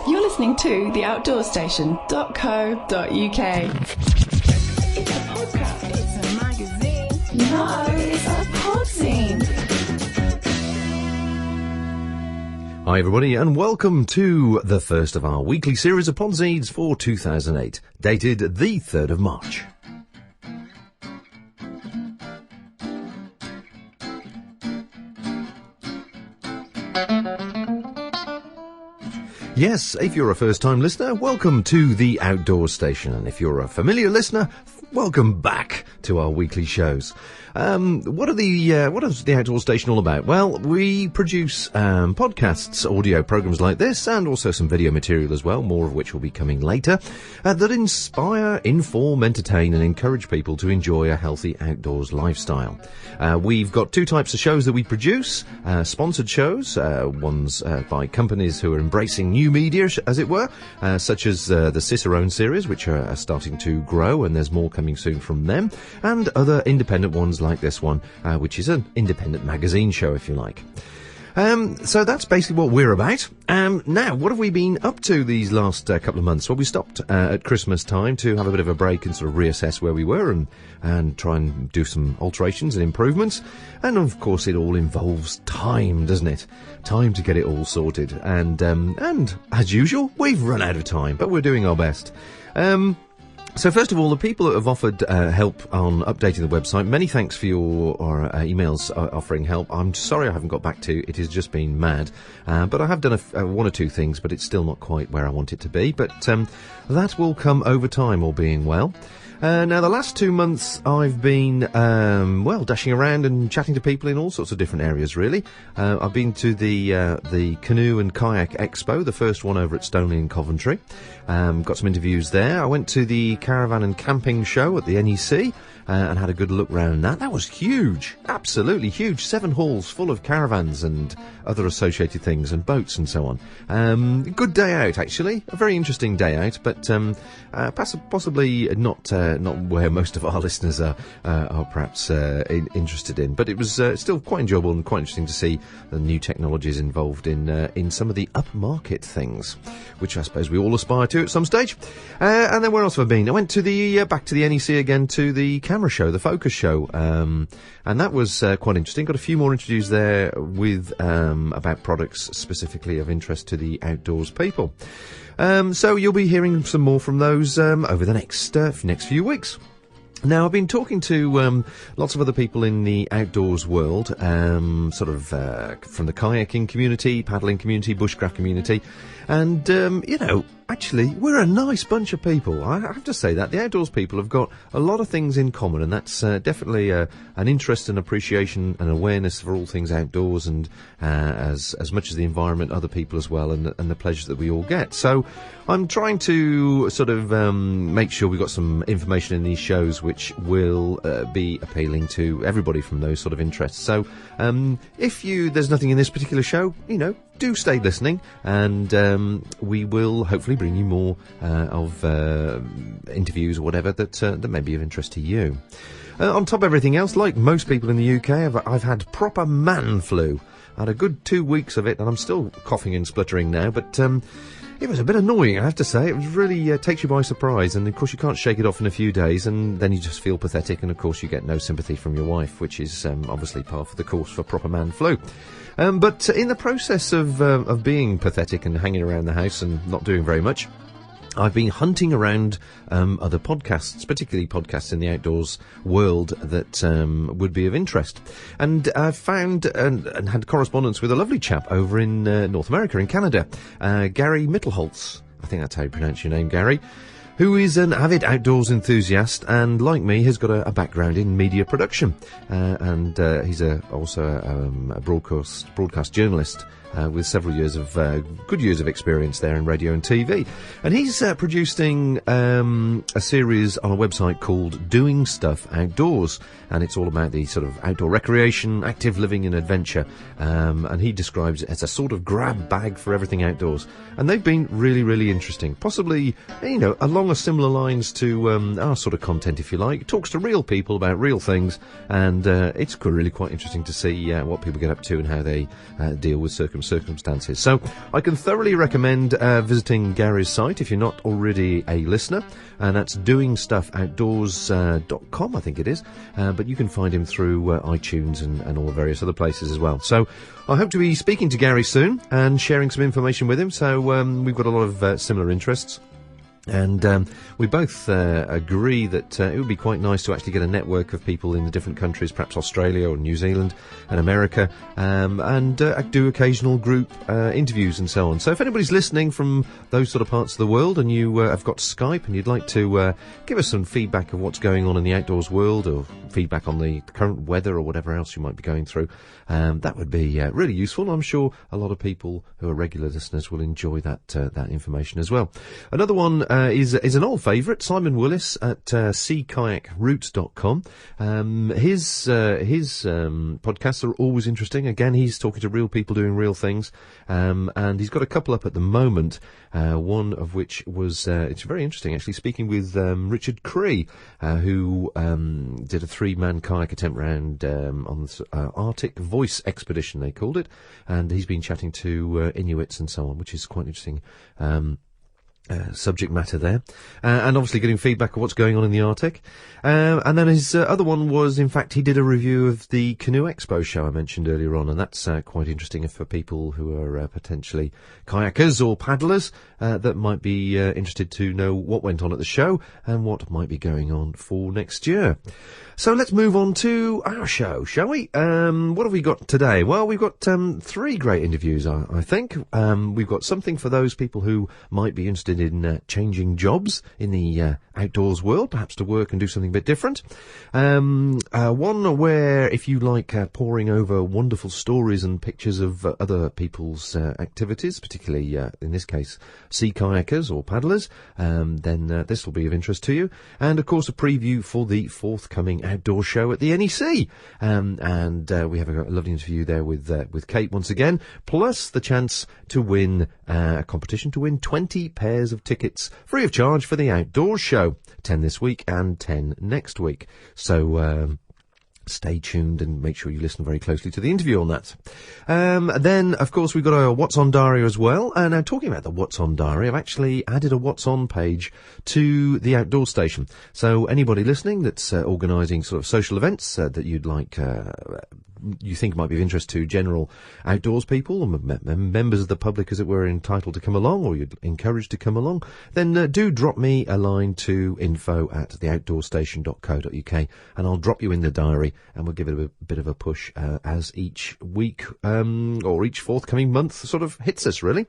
You're listening to theoutdoorstation.co.uk. It's a podcast. It's a magazine. No, it's a podzine. Hi everybody and welcome to the first of our weekly series of Podzines for 2008, dated the 3rd of March. Yes, if you're a first-time listener, welcome to the Outdoor Station, and if you're a familiar listener, welcome back to our weekly shows. What is the Outdoor Station all about? Well, we produce podcasts, audio programs like this, and also some video material as well, more of which will be coming later, that inspire, inform, entertain, and encourage people to enjoy a healthy outdoors lifestyle. We've got two types of shows that we produce, sponsored shows, ones by companies who are embracing new media, as it were, such as the Cicerone series, which are starting to grow, and there's more coming soon from them, and other independent ones like this one, which is an independent magazine show, if you like. So that's basically what we're about. Now, what have we been up to these last couple of months? Well, we stopped at Christmas time to have a bit of a break and sort of reassess where we were and try and do some alterations and improvements. And of course, it all involves time, doesn't it? Time to get it all sorted. And as usual, we've run out of time, but we're doing our best. So first of all, the people that have offered help on updating the website, many thanks for your emails offering help. I'm sorry I haven't got back to you. It has just been mad. But I have done one or two things, but it's still not quite where I want it to be. But that will come over time, all being well. Now, the last 2 months I've been, dashing around and chatting to people in all sorts of different areas, really. I've been to the Canoe and Kayak Expo, the first one over at Stoneleigh in Coventry. Got some interviews there. I went to the Caravan and Camping Show at the NEC and had a good look round that. That was huge, absolutely huge. 7 halls full of caravans and other associated things and boats and so on. Good day out, actually. A very interesting day out, but possibly not where most of our listeners are perhaps interested in. But it was still quite enjoyable and quite interesting to see the new technologies involved in some of the upmarket things, which I suppose we all aspire to at some stage. And then where else have I been? I went to back to the NEC again, to the camera show, the Focus show, and that was quite interesting. Got a few more interviews there with about products specifically of interest to the outdoors people. So you'll be hearing some more from those over the next few weeks. Now, I've been talking to lots of other people in the outdoors world, from the kayaking community, paddling community, bushcraft community, and, actually, we're a nice bunch of people. I have to say that. The outdoors people have got a lot of things in common, and that's definitely an interest and appreciation and awareness for all things outdoors, and as much as the environment, other people as well, and the pleasures that we all get. So I'm trying to sort of make sure we've got some information in these shows which will be appealing to everybody from those sort of interests. So if there's nothing in this particular show, do stay listening, and we will hopefully bring you more of interviews or whatever that may be of interest to you. On top of everything else, like most people in the UK, I've had proper man flu. I had a good 2 weeks of it, and I'm still coughing and spluttering now, but it was a bit annoying, I have to say. It was really takes you by surprise, and of course you can't shake it off in a few days, and then you just feel pathetic, and of course you get no sympathy from your wife, which is obviously par for the course for proper man flu. But in the process of being pathetic and hanging around the house and not doing very much, I've been hunting around other podcasts, particularly podcasts in the outdoors world that would be of interest. And I found and had correspondence with a lovely chap over in North America, in Canada, Gary Mittelholtz. I think that's how you pronounce your name, Gary, who is an avid outdoors enthusiast and, like me, has got a background in media production. And he's also a broadcast journalist with several years of good years of experience there in radio and TV. And he's producing a series on a website called Doing Stuff Outdoors, and it's all about the sort of outdoor recreation, active living and adventure, and he describes it as a sort of grab bag for everything outdoors. And they've been really, really interesting, possibly, along a similar lines to our sort of content, if you like. It talks to real people about real things, and it's really quite interesting to see what people get up to and how they deal with circumstances circumstances. So I can thoroughly recommend visiting Gary's site if you're not already a listener, and that's doingstuffoutdoors.com, I think it is, but you can find him through iTunes and all the various other places as well. So I hope to be speaking to Gary soon and sharing some information with him. So we've got a lot of similar interests. And we both agree that it would be quite nice to actually get a network of people in the different countries, perhaps Australia or New Zealand and America, and do occasional group interviews and so on. So if anybody's listening from those sort of parts of the world and you have got Skype and you'd like to give us some feedback of what's going on in the outdoors world, or feedback on the current weather or whatever else you might be going through, that would be really useful. I'm sure a lot of people who are regular listeners will enjoy that information as well. Another one is an old favourite, Simon Willis at seakayakroots.com. His podcasts are always interesting. Again, he's talking to real people doing real things, and he's got a couple up at the moment. One of which was it's very interesting actually, speaking with Richard Cree, who did a 3-man kayak attempt round on the Arctic Voice Expedition, they called it, and he's been chatting to Inuits and so on, which is quite interesting. Subject matter there, and obviously getting feedback of what's going on in the Arctic. And then his other one was, in fact, he did a review of the Canoe Expo show I mentioned earlier on, and that's quite interesting for people who are potentially kayakers or paddlers that might be interested to know what went on at the show and what might be going on for next year. So let's move on to our show, shall we? What have we got today? Well, we've got 3 great interviews, I think. We've got something for those people who might be interested in changing jobs in the outdoors world, perhaps to work and do something a bit different. One where, if you like poring over wonderful stories and pictures of other people's activities, particularly in this case sea kayakers or paddlers, then this will be of interest to you. And of course a preview for the forthcoming outdoor show at the NEC, and we have a lovely interview there with Kate once again, plus the chance to win a competition to win 20 pairs of tickets free of charge for the outdoor show, 10 this week and 10 next week. So stay tuned and make sure you listen very closely to the interview on that. Then, of course, we've got a What's On Diary as well. And now, talking about the What's On Diary, I've actually added a What's On page to the Outdoor Station. So anybody listening that's organising sort of social events that you'd like, you think might be of interest to general outdoors people, or members of the public, as it were, entitled to come along, or you're encouraged to come along, then do drop me a line to info@theoutdoorstation.co.uk, and I'll drop you in the diary, and we'll give it a bit of a push as each week or each forthcoming month sort of hits us, really.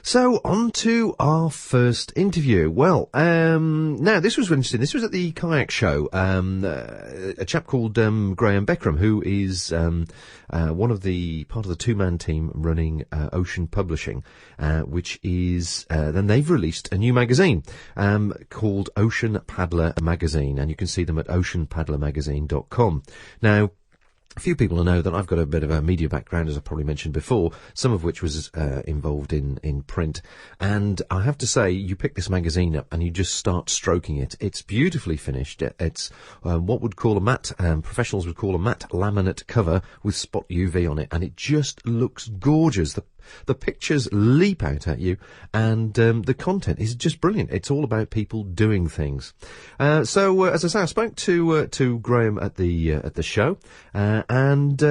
So, on to our first interview. Well, now, this was interesting. This was at the kayak show. A chap called Graham Beckram, who is part of the 2-man team running Ocean Publishing, which is, then they've released a new magazine called Ocean Paddler Magazine, and you can see them at oceanpaddlermagazine.com. Now, a few people know that I've got a bit of a media background, as I probably mentioned before, some of which was involved in print. And I have to say, you pick this magazine up and you just start stroking it. It's beautifully finished. It's what would call a matte, professionals would call a matte laminate cover with spot UV on it. And it just looks gorgeous. The pictures leap out at you, and the content is just brilliant. It's all about people doing things. So as I say, I spoke to Graham at the show, and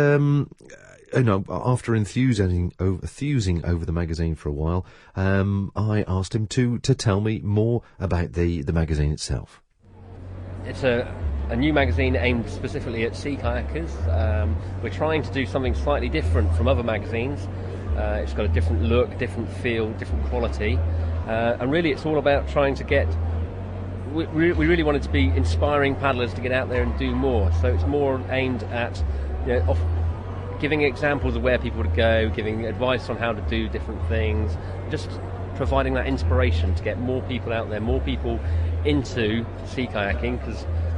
after enthusing over the magazine for a while, I asked him to tell me more about the magazine itself. It's a new magazine aimed specifically at sea kayakers. We're trying to do something slightly different from other magazines. It's got a different look, different feel, different quality, and really it's all about trying to get... We really wanted to be inspiring paddlers to get out there and do more, so it's more aimed at giving examples of where people would go, giving advice on how to do different things, just providing that inspiration to get more people out there, more people into sea kayaking,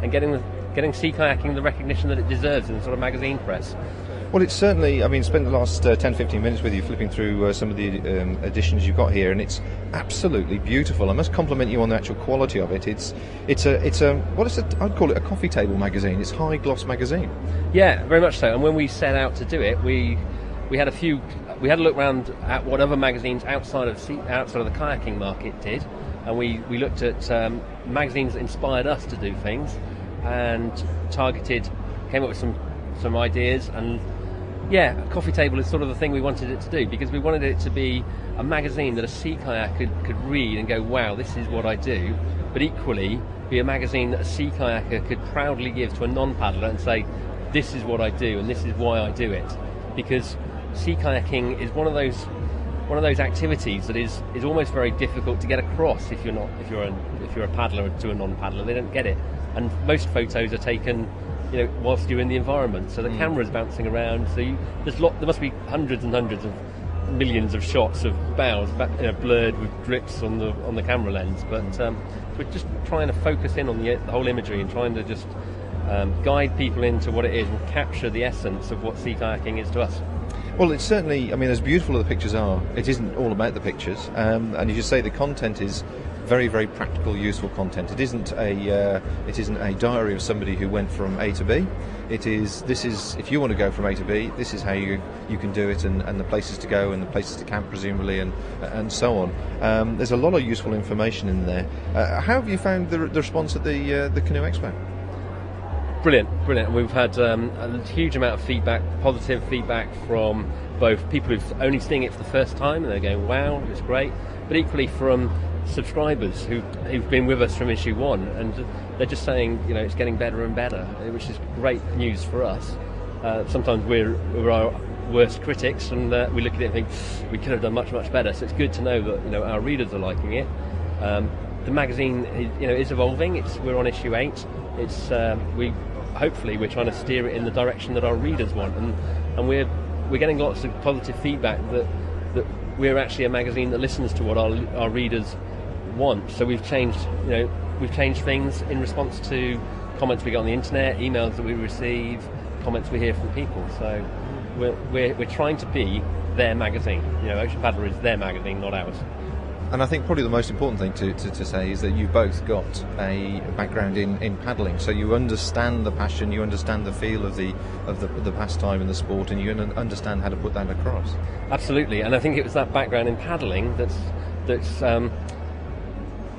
and getting sea kayaking the recognition that it deserves in the sort of magazine press. Well, it's certainly, spent the last 10-15 minutes with you flipping through some of the editions you've got here, and it's absolutely beautiful. I must compliment you on the actual quality of it. I'd call it a coffee table magazine. It's high gloss magazine. Yeah, very much so. And when we set out to do it, we had a few we had a look around at what other magazines outside of the kayaking market did, and we looked at magazines that inspired us to do things, and came up with some ideas. And yeah, Coffee Table is sort of the thing we wanted it to do, because we wanted it to be a magazine that a sea kayaker could read and go, wow, this is what I do, but equally be a magazine that a sea kayaker could proudly give to a non-paddler and say, this is what I do and this is why I do it. Because sea kayaking is one of those activities that is almost very difficult to get across if you're a paddler to a non-paddler. They don't get it, and most photos are taken, whilst you're in the environment. So the camera's bouncing around. So there must be hundreds and hundreds of millions of shots of bows, blurred with drips on the camera lens. But we're just trying to focus in on the whole imagery and trying to just guide people into what it is and capture the essence of what sea kayaking is to us. Well, it's certainly, as beautiful as the pictures are, it isn't all about the pictures. And as you say, the content is very, very practical, useful content. It isn't a diary of somebody who went from A to B. This is if you want to go from A to B, this is how you can do it, and the places to go and the places to camp, presumably, and so on. There's a lot of useful information in there. How have you found the response at the Canoe Expo? Brilliant. We've had a huge amount of feedback, positive feedback from both people who've only seen it for the first time and they're going, wow, it's great, but equally from subscribers who've been with us from issue 1, and they're just saying, it's getting better and better, which is great news for us. Sometimes we're our worst critics, and we look at it and think we could have done much, much better. So it's good to know that our readers are liking it. The magazine is evolving. We're on issue 8. Hopefully we're trying to steer it in the direction that our readers want, and we're getting lots of positive feedback that we're actually a magazine that listens to what our readers want. So we've changed things in response to comments we get on the internet, emails that we receive, comments we hear from people. So we're trying to be their magazine. Ocean Paddler is their magazine, not ours. And I think probably the most important thing to say is that you've both got a background in paddling, so you understand the passion, you understand the feel of the pastime and the sport, and you understand how to put that across. Absolutely, and I think it was that background in paddling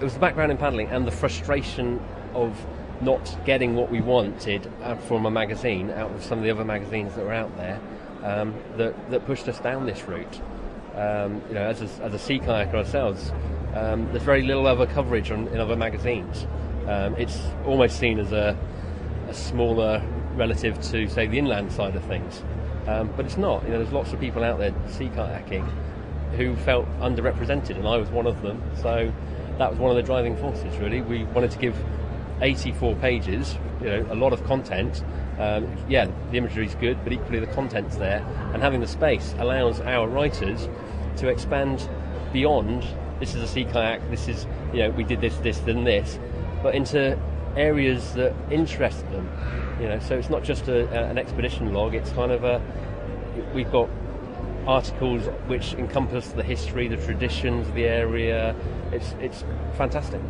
it was the background in paddling and the frustration of not getting what we wanted from a magazine out of some of the other magazines that were out there that pushed us down this route. As a sea kayaker ourselves, there's very little other coverage in other magazines. It's almost seen as a smaller relative to, say, the inland side of things, but it's not. There's lots of people out there sea kayaking who felt underrepresented, and I was one of them. So that was one of the driving forces. Really, we wanted to give 84 pages, a lot of content. The imagery's good, but equally the content's there, and having the space allows our writers to expand beyond, this is a sea kayak, this is, we did this, and this, but into areas that interest them. So it's not just an expedition log, it's kind of we've got articles which encompass the history, the traditions of the area. It's fantastic.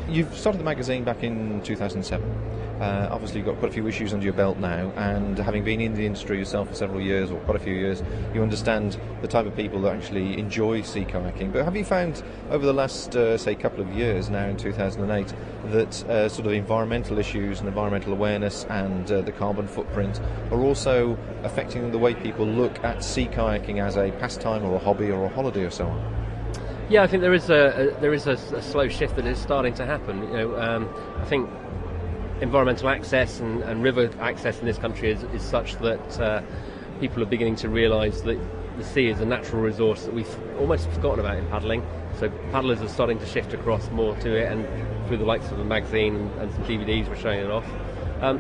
You've started the magazine back in 2007. Obviously you've got quite a few issues under your belt now, and having been in the industry yourself for several years, or quite a few years, you understand the type of people that actually enjoy sea kayaking. But have you found over the last, say, couple of years now in 2008 that sort of environmental issues and environmental awareness and the carbon footprint are also affecting the way people look at sea kayaking as a pastime or a hobby or a holiday or so on? Yeah, I think there is a slow shift that is starting to happen. I think environmental access and river access in this country is such that people are beginning to realise that the sea is a natural resource that we've almost forgotten about in paddling. So paddlers are starting to shift across more to it, and through the likes of the magazine and some DVDs we're showing it off.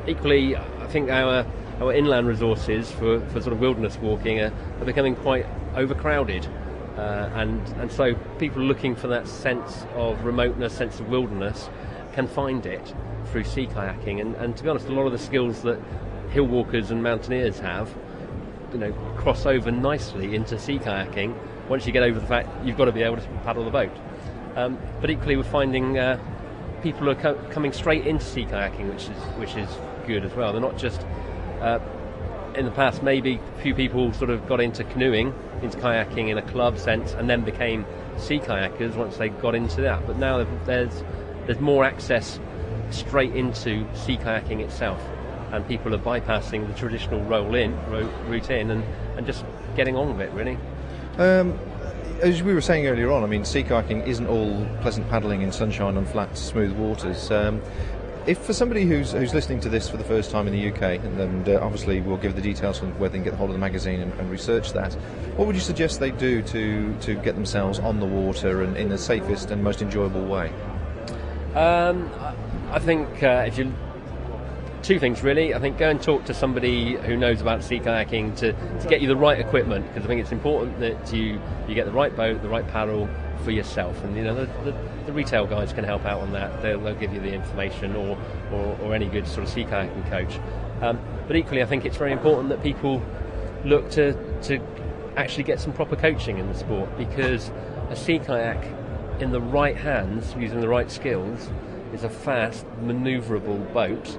Equally, I think our inland resources for sort of wilderness walking are becoming quite overcrowded. And so people looking for that sense of remoteness, sense of wilderness, can find it through sea kayaking. And to be honest, a lot of the skills that hill walkers and mountaineers have, cross over nicely into sea kayaking once you get over the fact you've got to be able to paddle the boat. But equally, we're finding people are coming straight into sea kayaking, which is good as well. They're not just in the past, maybe a few people sort of got into canoeing, into kayaking in a club sense, and then became sea kayakers once they got into that. But now there's more access straight into sea kayaking itself, and people are bypassing the traditional route in and just getting on with it, really. As we were saying earlier on, I mean, sea kayaking isn't all pleasant paddling in sunshine on flat, smooth waters. If for somebody who's listening to this for the first time in the UK, and obviously we'll give the details on where they can get hold of the magazine and research that, what would you suggest they do to get themselves on the water and in the safest and most enjoyable way? I think two things really. I think go and talk to somebody who knows about sea kayaking to get you the right equipment, because I think it's important that you get the right boat, the right paddle for yourself, and the retail guys can help out on that. They'll give you the information, or any good sort of sea kayaking coach. But equally, I think it's very important that people look to actually get some proper coaching in the sport, because a sea kayak in the right hands, using the right skills, is a fast, manoeuvrable boat.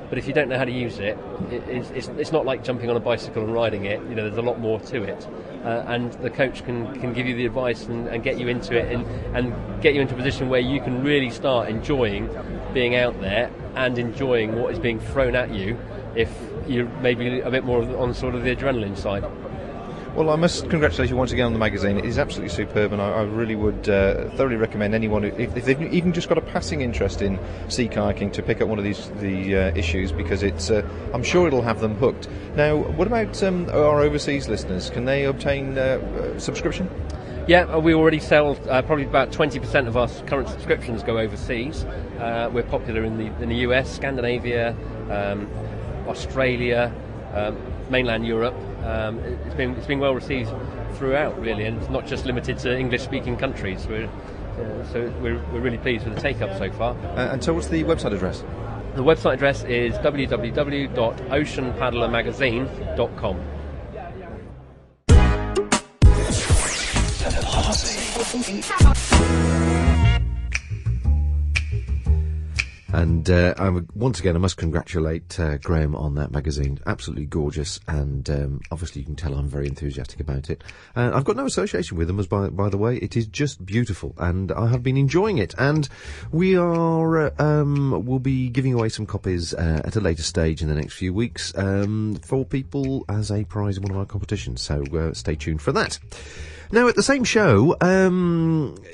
But if you don't know how to use it, it's not like jumping on a bicycle and riding it. There's a lot more to it, and the coach can give you the advice and get you into it and get you into a position where you can really start enjoying being out there and enjoying what is being thrown at you, if you're maybe a bit more on sort of the adrenaline side. Well, I must congratulate you once again on the magazine. It is absolutely superb, and I really would thoroughly recommend anyone, if they've even just got a passing interest in sea kayaking, to pick up one of the issues, because it's I'm sure it'll have them hooked. Now, what about our overseas listeners? Can they obtain subscription? Yeah, we already sell probably about 20% of our current subscriptions go overseas. We're popular in the US, Scandinavia, Australia, mainland Europe. It's been well received throughout, really, and it's not just limited to English-speaking countries. We're really pleased with the take-up so far. And so, what's the website address? The website address is www.oceanpaddlermagazine.com. And once again, I must congratulate Graham on that magazine. Absolutely gorgeous, and obviously you can tell I'm very enthusiastic about it. I've got no association with them, as by the way. It is just beautiful, and I have been enjoying it. And we are we'll be giving away some copies at a later stage in the next few weeks for people as a prize in one of our competitions. So stay tuned for that. Now, at the same show,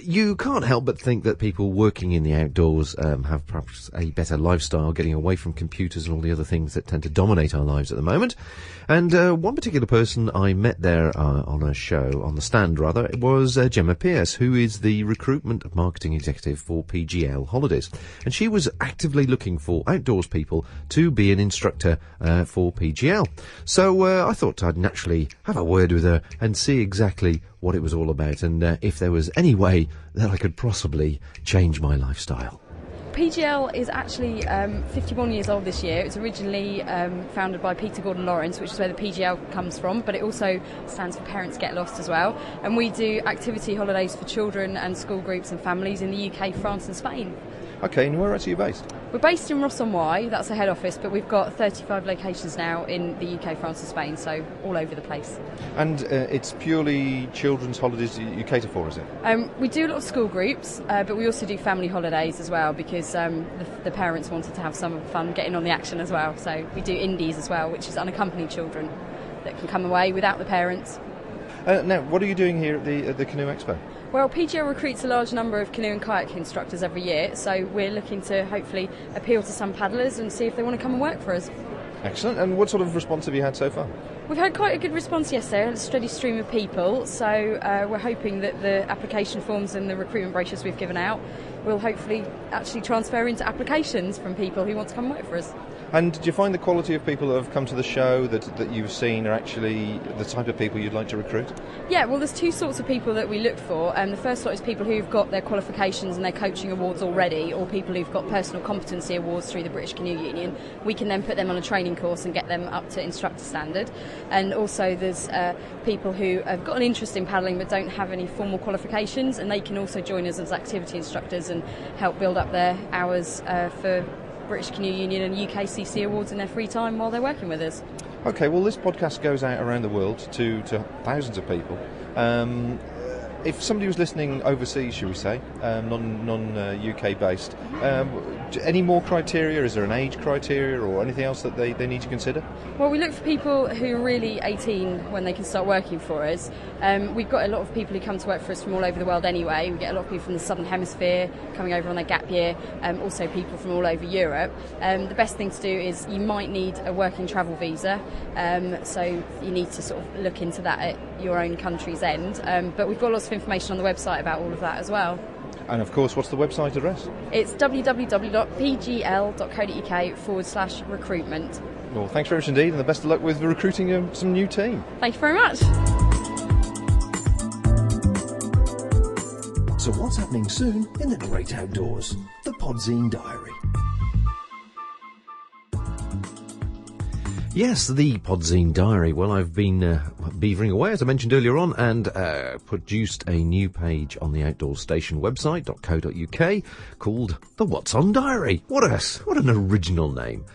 you can't help but think that people working in the outdoors have perhaps a better lifestyle, getting away from computers and all the other things that tend to dominate our lives at the moment. And one particular person I met there on the stand, was Gemma Pierce, who is the recruitment marketing executive for PGL Holidays. And she was actively looking for outdoors people to be an instructor for PGL. So I thought I'd naturally have a word with her and see exactly what it was all about, and if there was any way that I could possibly change my lifestyle. PGL is actually 51 years old this year. It was originally founded by Peter Gordon Lawrence, which is where the PGL comes from, but it also stands for Parents Get Lost as well. And we do activity holidays for children and school groups and families in the UK, France and Spain. Okay, and where else are you based? We're based in Ross-on-Wye, that's the head office, but we've got 35 locations now in the UK, France and Spain, so all over the place. And it's purely children's holidays you cater for, is it? We do a lot of school groups, but we also do family holidays as well, because the parents wanted to have some fun getting on the action as well. So we do indies as well, which is unaccompanied children that can come away without the parents. Now, what are you doing here at the Canoe Expo? Well, PGL recruits a large number of canoe and kayak instructors every year, so we're looking to hopefully appeal to some paddlers and see if they want to come and work for us. Excellent. And what sort of response have you had so far? We've had quite a good response yesterday, a steady stream of people, so we're hoping that the application forms and the recruitment brochures we've given out will hopefully actually transfer into applications from people who want to come and work for us. And do you find the quality of people that have come to the show that you've seen are actually the type of people you'd like to recruit? Yeah, well, there's two sorts of people that we look for. The first lot is people who've got their qualifications and their coaching awards already, or people who've got personal competency awards through the British Canoe Union. We can then put them on a training course and get them up to instructor standard. And also there's people who have got an interest in paddling but don't have any formal qualifications, and they can also join us as activity instructors and help build up their hours for British Canoe Union and UKCC awards in their free time while they're working with us. Okay, well, this podcast goes out around the world to thousands of people. If somebody was listening overseas, shall we say, non-UK based, any more criteria? Is there an age criteria or anything else that they need to consider? Well, we look for people who are really 18 when they can start working for us. We've got a lot of people who come to work for us from all over the world anyway. We get a lot of people from the Southern Hemisphere coming over on their gap year, also people from all over Europe. The best thing to do is you might need a working travel visa, so you need to sort of look into that at your own country's end. But we've got lots of information on the website about all of that as well. And of course, what's the website address? It's www.pgl.co.uk/recruitment. Well, thanks very much indeed, and the best of luck with recruiting some new team. Thank you very much. So what's happening soon in the great outdoors? The Podzine Diary. Yes, the Podzine Diary. Well, I've been beavering away, as I mentioned earlier on, and produced a new page on the Outdoor Station website, .co.uk, called the What's On Diary. What an original name.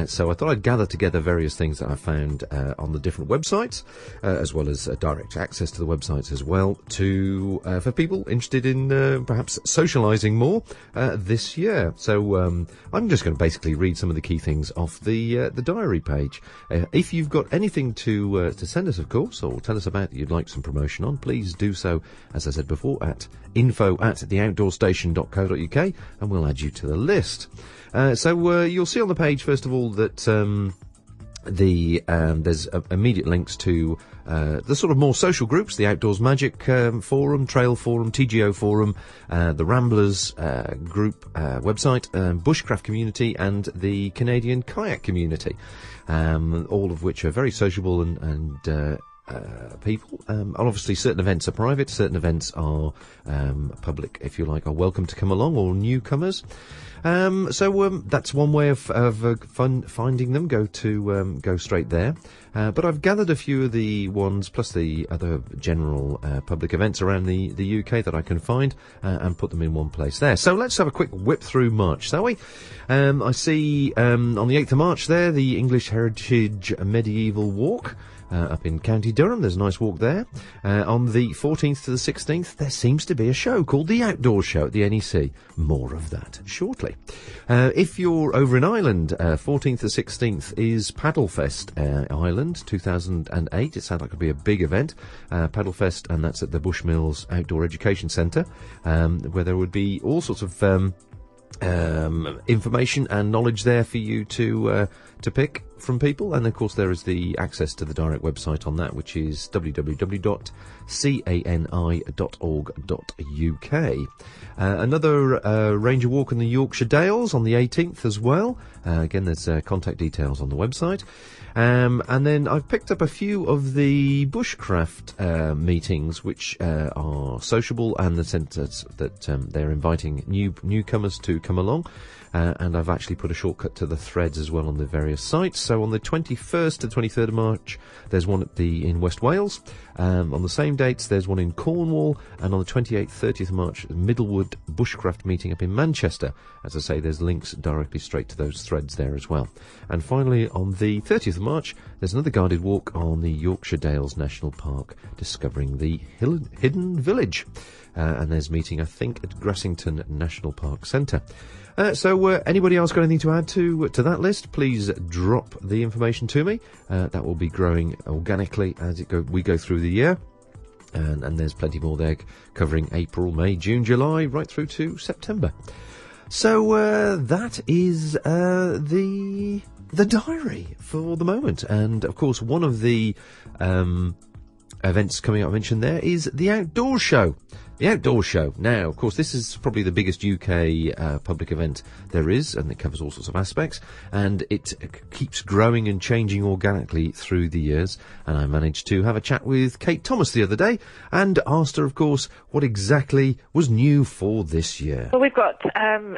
So I thought I'd gather together various things that I found on the different websites, as well as direct access to the websites as well, for people interested in perhaps socialising more this year. So I'm just going to basically read some of the key things off the diary page. If you've got anything to send us, of course, or tell us about that you'd like some promotion on, please do so, as I said before, at info@theoutdoorstation.co.uk, and we'll add you to the list. So you'll see on the page, first of all, that there's immediate links to the sort of more social groups, the Outdoors Magic Forum, Trail Forum, TGO Forum, the Ramblers group website, Bushcraft Community, and the Canadian Kayak Community, all of which are very sociable and people. And obviously certain events are private, certain events are public, if you like, are welcome to come along, or newcomers. So that's one way of finding them. Go straight there. But I've gathered a few of the ones, plus the other general public events around the UK that I can find, and put them in one place there. So let's have a quick whip through March, shall we? I see on the 8th of March there, the English Heritage Medieval Walk. Up in County Durham, there's a nice walk there. On the 14th to the 16th, there seems to be a show called the Outdoor Show at the NEC. More of that shortly. If you're over in Ireland, 14th to 16th is Paddlefest Ireland 2008. It sounds like it'll be a big event. Paddlefest, and that's at the Bushmills Outdoor Education Centre, where there would be all sorts of information and knowledge there for you to pick from people. And of course there is the access to the direct website on that, which is www.cani.org.uk. Another ranger walk in the Yorkshire Dales on the 18th as well. Again, there's contact details on the website. And then I've picked up a few of the bushcraft meetings, which are sociable, and the sense that they're inviting newcomers to come along. And I've actually put a shortcut to the threads as well on the various sites. So on the 21st to 23rd of March, there's one in West Wales. On the same dates, there's one in Cornwall. And on the 28th, 30th of March, Middlewood Bushcraft meeting up in Manchester. As I say, there's links directly straight to those threads there as well. And finally, on the 30th of March, there's another guided walk on the Yorkshire Dales National Park, discovering the hidden village. And there's meeting, I think, at Grassington National Park Centre. So anybody else got anything to add to that list, please drop the information to me. That will be growing organically as we go through the year. And there's plenty more there covering April, May, June, July, right through to September. So that is the diary for the moment. And of course, one of the events coming up I mentioned there is the Outdoor Show. The Outdoor Show. Now, of course, this is probably the biggest UK public event there is, and it covers all sorts of aspects, and it keeps growing and changing organically through the years. And I managed to have a chat with Kate Thomas the other day and asked her, of course, what exactly was new for this year. Well, we've got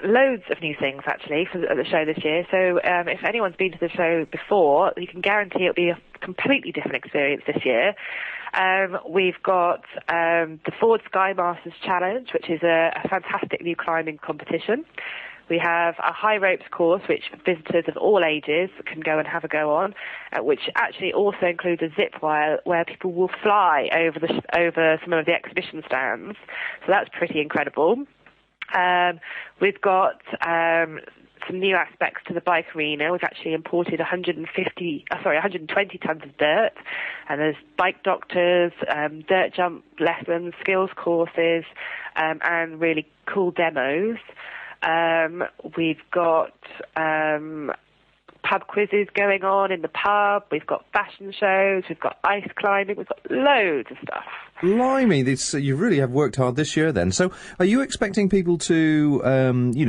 loads of new things, actually, for the show this year. So if anyone's been to the show before, you can guarantee it'll be a completely different experience this year. We've got the Ford Sky Masters Challenge, which is a fantastic new climbing competition. We have a high ropes course, which visitors of all ages can go and have a go on, which actually also includes a zip wire where people will fly over some of the exhibition stands. So that's pretty incredible. We've got some new aspects to the bike arena. We've actually imported 120 tons of dirt, and there's bike doctors, dirt jump lessons, skills courses, and really cool demos. We've got pub quizzes going on in the pub. We've got fashion shows. We've got ice climbing. We've got loads of stuff. Blimey, you really have worked hard this year then. So are you expecting people to,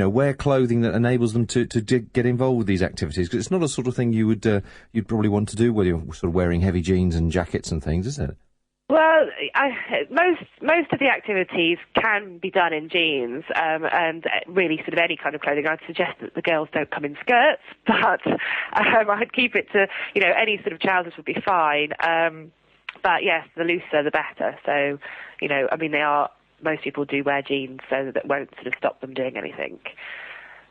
wear clothing that enables them to get involved with these activities? Because it's not a sort of thing you'd probably want to do when you're sort of wearing heavy jeans and jackets and things, is it? Well, most of the activities can be done in jeans and really sort of any kind of clothing. I'd suggest that the girls don't come in skirts, but I'd keep it to, any sort of trousers would be fine. But yes, the looser the better. So, most people do wear jeans, so that won't sort of stop them doing anything.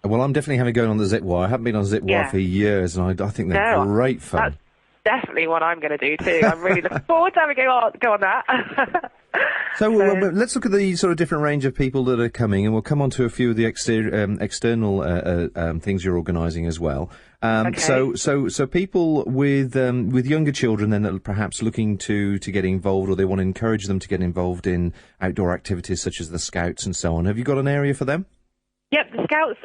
Well, I'm definitely having going on the zip wire. I haven't been on zip wire for years, and I think they're great fun. Definitely what I'm going to do too. I'm really looking forward to having go on that. So let's look at the sort of different range of people that are coming, and we'll come on to a few of the external things you're organising as well. Okay. So people with younger children then that are perhaps looking to get involved, or they want to encourage them to get involved in outdoor activities such as the Scouts and so on. Have you got an area for them? Yep, the Scouts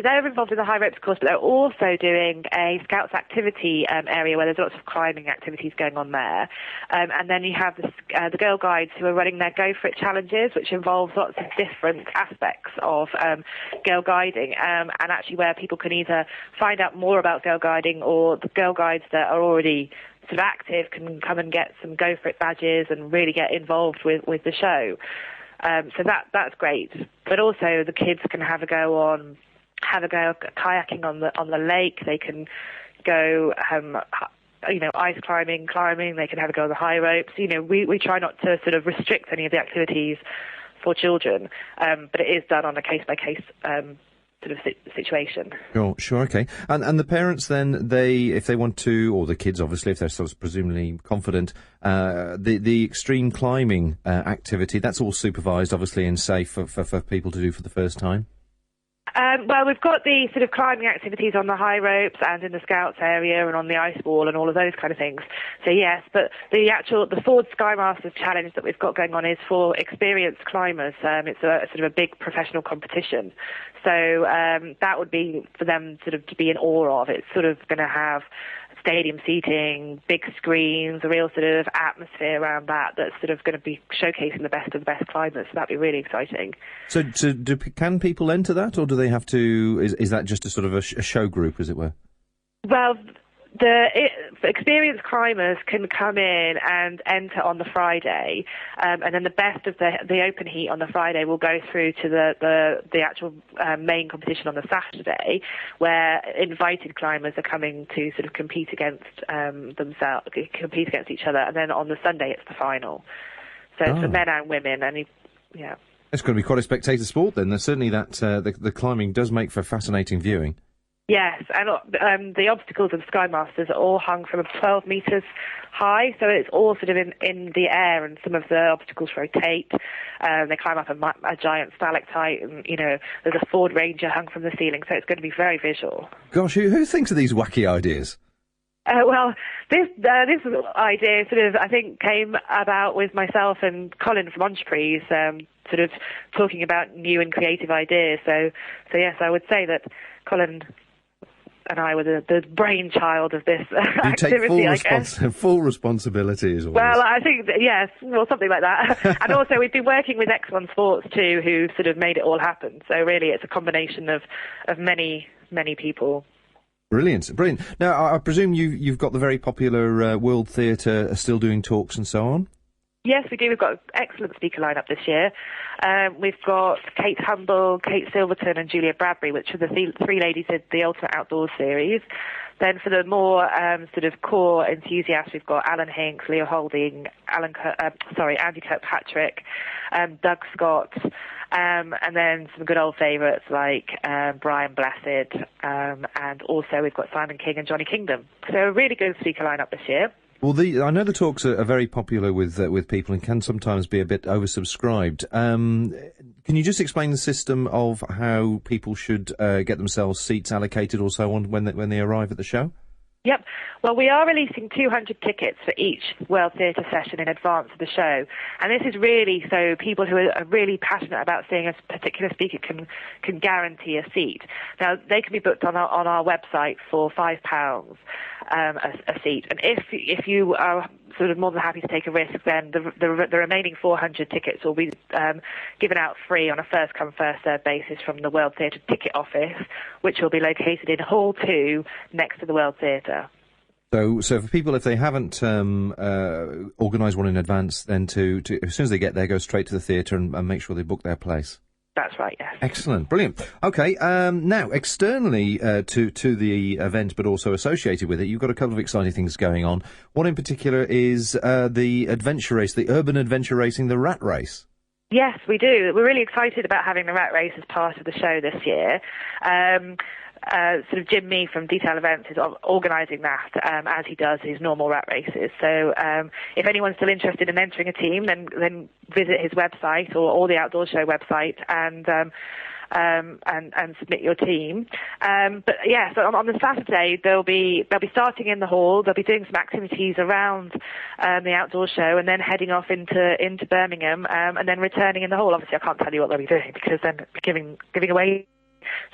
they're involved in the high ropes course, but they're also doing a Scouts activity area where there's lots of climbing activities going on there. And then you have the Girl Guides who are running their Go For It challenges, which involves lots of different aspects of girl guiding, and actually where people can either find out more about girl guiding, or the Girl Guides that are already sort of active can come and get some Go For It badges and really get involved with the show. So that's great, but also the kids can have a go kayaking on the lake. They can go, ice climbing. They can have a go on the high ropes. We try not to sort of restrict any of the activities for children, but it is done on a case by case sort of situation. Sure, okay. And the parents then, if they want to, or the kids obviously, if they're sort of presumably confident, the extreme climbing activity, that's all supervised obviously and safe for people to do for the first time? Well, we've got the sort of climbing activities on the high ropes and in the Scouts area and on the ice wall and all of those kind of things. So yes, but the Ford Sky Masters challenge that we've got going on is for experienced climbers. It's a sort of a big professional competition. So that would be for them sort of to be in awe of. It's sort of going to have stadium seating, big screens, a real sort of atmosphere around that's sort of going to be showcasing the best of the best climbers. So that'd be really exciting. So can people enter that, or do they have to? Is that just a sort of a show group, as it were? Well, the experienced climbers can come in and enter on the Friday, and then the best of the open heat on the Friday will go through to the actual main competition on the Saturday, where invited climbers are coming to sort of compete against each other, and then on the Sunday it's the final. So it's for men and women, and yeah. It's going to be quite a spectator sport then. There's certainly that the climbing does make for fascinating viewing. Yes, and the obstacles of Sky Masters are all hung from 12 metres high, so it's all sort of in the air, and some of the obstacles rotate. They climb up a giant stalactite, and there's a Ford Ranger hung from the ceiling, so it's going to be very visual. Gosh, who thinks of these wacky ideas? Well, this idea sort of, I think, came about with myself and Colin from Entreprise, sort of talking about new and creative ideas. So yes, I would say that Colin and I were the brainchild of this activity, I guess. Full responsibility as always. Well, I think yes, well, something like that. And also, we've been working with X1 Sports too, who sort of made it all happen. So really, it's a combination of many people. Brilliant. Now, I presume you've got the very popular World Theatre still doing talks and so on? Yes, we do. We've got an excellent speaker lineup this year. We've got Kate Humble, Kate Silverton and Julia Bradbury, which are the three ladies of the Ultimate Outdoors series. Then for the more sort of core enthusiasts, we've got Alan Hinks, Leo Holding, Andy Kirkpatrick, Doug Scott, And then some good old favourites like Brian Blessed, and also we've got Simon King and Johnny Kingdom. So a really good speaker lineup this year. Well, I know the talks are very popular with people and can sometimes be a bit oversubscribed. Can you just explain the system of how people should get themselves seats allocated or so on when they arrive at the show? Yep. Well, we are releasing 200 tickets for each World Theatre session in advance of the show. And this is really so people who are really passionate about seeing a particular speaker can guarantee a seat. Now, they can be booked on our website for £5 a seat. And if you are sort of more than happy to take a risk, then the remaining 400 tickets will be given out free on a first-come, first-served basis from the World Theatre Ticket Office, which will be located in Hall 2 next to the World Theatre. So for people, if they haven't organised one in advance, then to as soon as they get there, go straight to the theatre and make sure they book their place. That's right, yes. Excellent, brilliant. Okay, now externally to the event, but also associated with it, you've got a couple of exciting things going on. One in particular is the adventure race, the urban adventure racing, the rat race. Yes, we do. We're really excited about having the rat race as part of the show this year. Sort of Jim Mee from Detail Events is organising that as he does his normal rat races. So if anyone's still interested in entering a team, then visit his website or the Outdoor Show website and submit your team. But yeah, so on the Saturday they'll be starting in the hall. They'll be doing some activities around the Outdoor Show and then heading off into Birmingham and then returning in the hall. Obviously, I can't tell you what they'll be doing because then giving away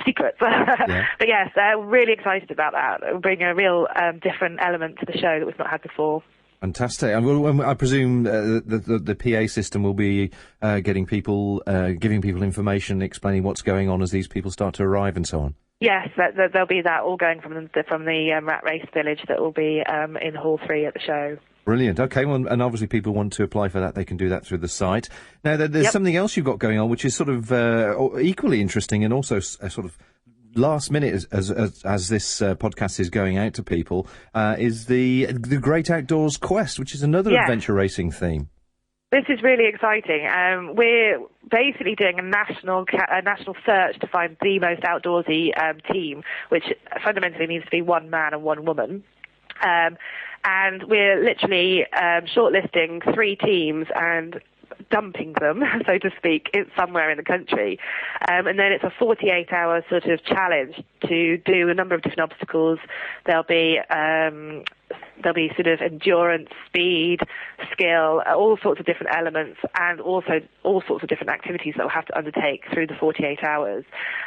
secrets. Yeah. But yes, we're really excited about that. It'll bring a real different element to the show that we've not had before. Fantastic. And I presume the PA system will be giving people information, explaining what's going on as these people start to arrive and so on. Yes, there'll be that all going from the Rat Race Village that will be in Hall 3 at the show. Brilliant. Okay, well, and obviously people want to apply for that, they can do that through the site. Now, there's something else you've got going on, which is sort of equally interesting and also sort of last minute as this podcast is going out to people, is the Great Outdoors Quest, which is another adventure racing theme. This is really exciting. We're basically doing a national search to find the most outdoorsy team, which fundamentally needs to be one man and one woman. And we're literally shortlisting 3 teams and dumping them, so to speak, somewhere in the country. And then it's a 48-hour sort of challenge to do a number of different obstacles. There'll be sort of endurance, speed, skill, all sorts of different elements, and also all sorts of different activities that we'll have to undertake through the 48 hours.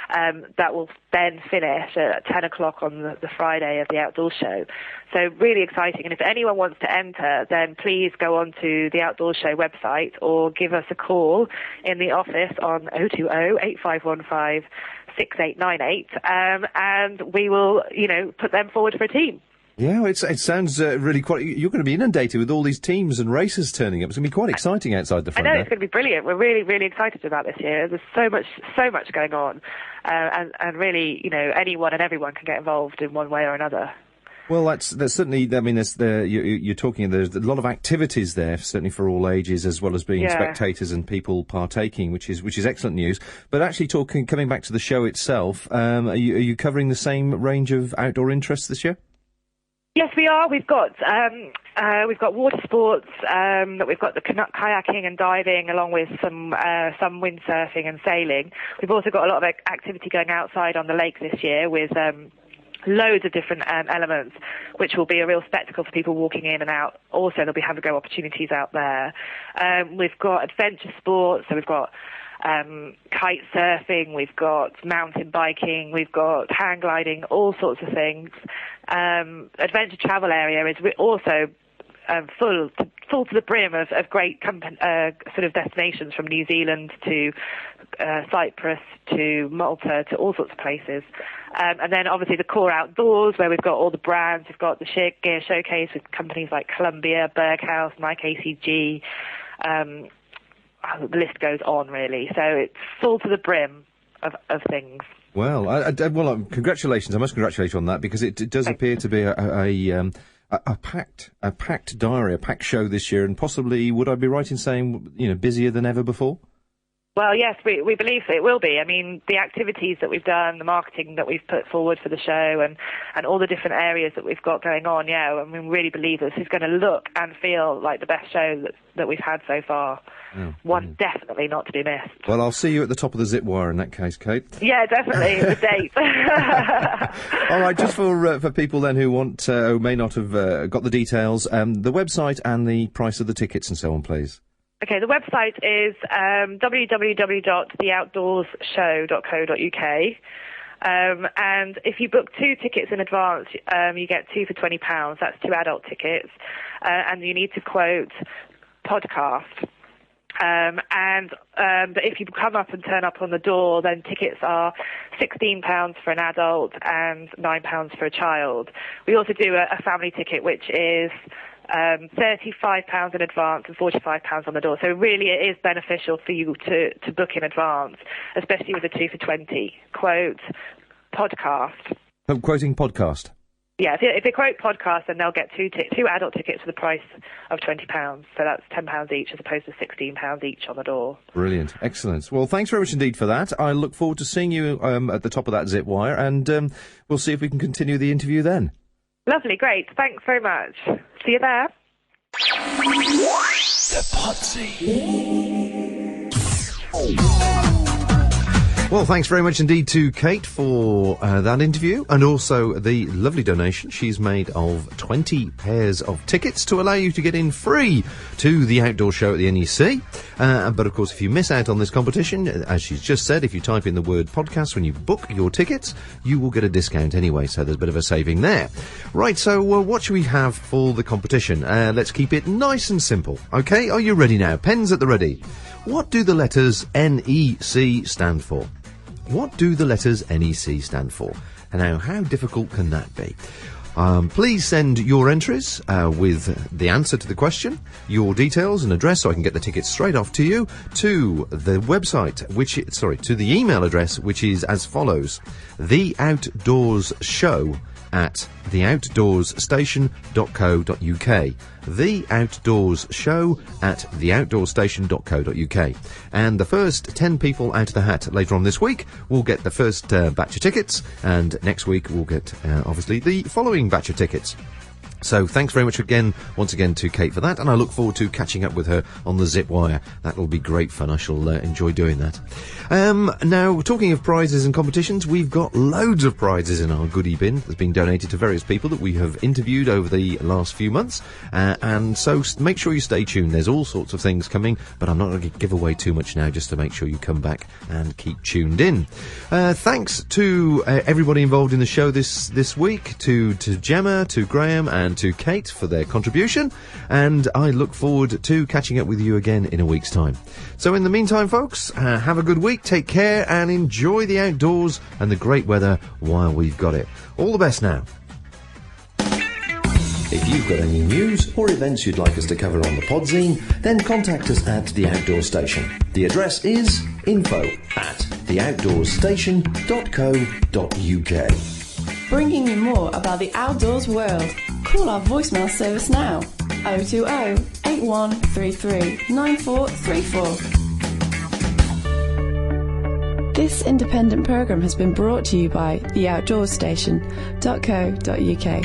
That will then finish at 10 o'clock on the Friday of the Outdoor Show. So really exciting. And if anyone wants to enter, then please go on to the Outdoor Show website or give us a call in the office on 020-8515-6898, and we will, put them forward for a team. Yeah, it sounds really quite... You're going to be inundated with all these teams and races turning up. It's going to be quite exciting outside the front. I know, it's going to be brilliant. We're really, really excited about this year. There's so much going on. And really, anyone and everyone can get involved in one way or another. Well, that's certainly... I mean, you're talking... There's a lot of activities there, certainly for all ages, as well as being spectators and people partaking, which is excellent news. But actually coming back to the show itself, are you covering the same range of outdoor interests this year? Yes, we are. We've got water sports. We've got the kayaking and diving, along with some windsurfing and sailing. We've also got a lot of activity going outside on the lake this year with loads of different elements, which will be a real spectacle for people walking in and out. Also, there'll be have-a-go opportunities out there. We've got adventure sports, so we've got kite surfing, we've got mountain biking, we've got hang gliding, all sorts of things. Adventure travel area is also full to the brim of great sort of destinations, from New Zealand to Cyprus to Malta to all sorts of places. And then obviously the core outdoors, where we've got all the brands. We've got the gear showcase with companies like Columbia, Berghaus, Nike ACG. The list goes on, really. So it's full to the brim of things. Well, congratulations. I must congratulate you on that, because it does appear to be a packed diary, a packed show this year, and possibly, would I be right in saying, busier than ever before? Well, yes, we believe it will be. I mean, the activities that we've done, the marketing that we've put forward for the show, and all the different areas that we've got going on, yeah, I mean, we really believe this is going to look and feel like the best show that we've had so far. Oh, One definitely not to be missed. Well, I'll see you at the top of the zip wire in that case, Kate. Yeah, definitely, the date. All right, just for people then who who may not have got the details, the website and the price of the tickets and so on, please. Okay, the website is www.theoutdoorsshow.co.uk. And if you book 2 tickets in advance, you get 2 for £20. That's 2 adult tickets. And you need to quote podcast. But if you come up and turn up on the door, then tickets are £16 for an adult and £9 for a child. We also do a family ticket, which is £35 in advance and £45 on the door. So really it is beneficial for you to book in advance, especially with a 2 for £20. Quote podcast. Oh, quoting podcast. Yeah, if they quote podcast, then they'll get 2 adult tickets for the price of £20. So that's £10 each as opposed to £16 each on the door. Brilliant. Excellent. Well, thanks very much indeed for that. I look forward to seeing you at the top of that zip wire, and we'll see if we can continue the interview then. Lovely, great. Thanks very much. See you there. The Podzine. Well, thanks very much indeed to Kate for that interview, and also the lovely donation she's made of 20 pairs of tickets to allow you to get in free to the outdoor show at the NEC. But of course, if you miss out on this competition, as she's just said, if you type in the word podcast when you book your tickets, you will get a discount anyway, so there's a bit of a saving there. Right, so what should we have for the competition? Let's keep it nice and simple. Okay, are you ready now? Pens at the ready. What do the letters NEC stand for? What do the letters NEC stand for? And now, how difficult can that be? Please send your entries with the answer to the question, your details and address, so I can get the tickets straight off to you, to the website, to the email address, which is as follows: theoutdoorshow@theoutdoorsStation.co.uk. theoutdoorshow@theoutdoorsStation.co.uk. And the first 10 people out of the hat later on this week will get the first batch of tickets, and next week we'll get obviously the following batch of tickets. So thanks very much once again to Kate for that, and I look forward to catching up with her on the zip wire. That'll be great fun. I shall enjoy doing that. Now, talking of prizes and competitions, we've got loads of prizes in our goodie bin that's been donated to various people that we have interviewed over the last few months, and so make sure you stay tuned. There's all sorts of things coming, but I'm not going to give away too much now, just to make sure you come back and keep tuned in. Thanks to everybody involved in the show this week, to Gemma, to Graham, and to Kate for their contribution, and I look forward to catching up with you again in a week's time. So in the meantime, folks, have a good week, take care, and enjoy the outdoors and the great weather while we've got it. All the best now. If you've got any news or events you'd like us to cover on the Podzine, then contact us at The Outdoor Station. The address is info@theoutdoorstation.co.uk. Bringing you more about the outdoors world. Call our voicemail service now. 020 8133 9434. This independent programme has been brought to you by theoutdoorsStation.co.uk.